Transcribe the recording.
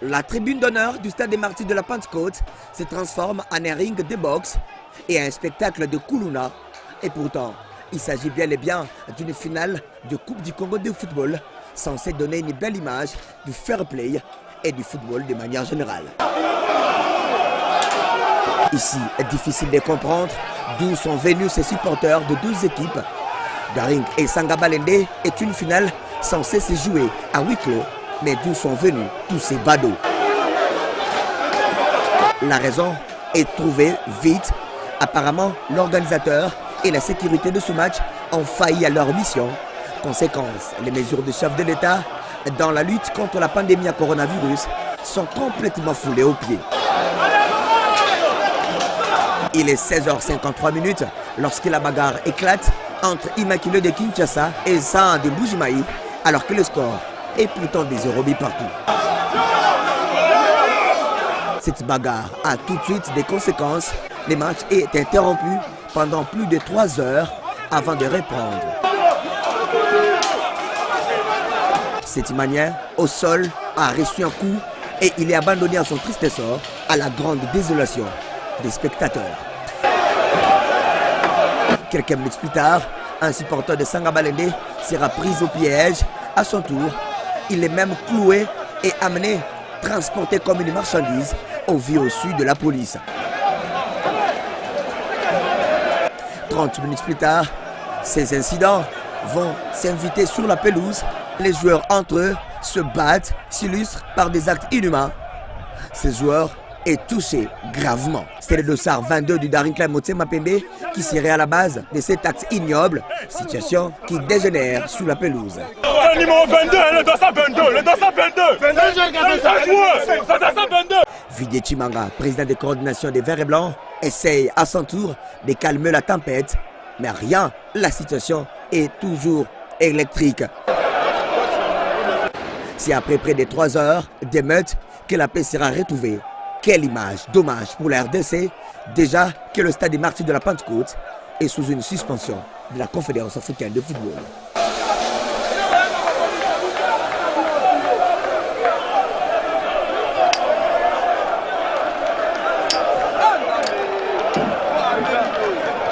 La tribune d'honneur du stade des Martyrs de la Pentecôte se transforme en un ring de boxe et un spectacle de Kuluna. Et pourtant, il s'agit bien et bien d'une finale de Coupe du Congo de football censée donner une belle image du fair play et du football de manière générale. Ici, difficile de comprendre d'où sont venus ces supporters de 12 équipes. Daring et Sangabalende est une finale censée se jouer à huis clos, mais d'où sont venus tous ces badauds? La raison est trouvée vite. Apparemment, l'organisateur et la sécurité de ce match ont failli à leur mission. Conséquence, les mesures du chef de l'État dans la lutte contre la pandémie à coronavirus sont complètement foulées aux pieds. Il est 16h53 lorsque la bagarre éclate entre Immaculée de Kinshasa et San de Bujimaï, alors que le score est pourtant des 0 partout. Cette bagarre a tout de suite des conséquences. Le match est interrompu pendant plus de 3 heures avant de reprendre. Cette manière, au sol, a reçu un coup et il est abandonné à son triste sort, à la grande désolation des spectateurs. Quelques minutes plus tard, un supporter de Sangabalende sera pris au piège. À son tour, il est même cloué et amené, transporté comme une marchandise au vu au sud de la police. 30 minutes plus tard, ces incidents vont s'inviter sur la pelouse. Les joueurs entre eux se battent, s'illustrent par des actes inhumains. Ces joueurs est touché gravement. C'est le dossard 22 du Daring Club Motema Pembe qui serait à la base de cet acte ignoble, situation qui dégénère sous la pelouse. Le numéro 22, le dossard 22, le dossard 22. Vidé Chimanga, président de coordination des Verts et Blancs, essaye à son tour de calmer la tempête, mais rien, la situation est toujours électrique. C'est après près de 3 heures d'émeute que la paix sera retrouvée. Quelle image, dommage pour la RDC, déjà que le stade des Martyrs de la Pentecôte est sous une suspension de la Confédération africaine de football.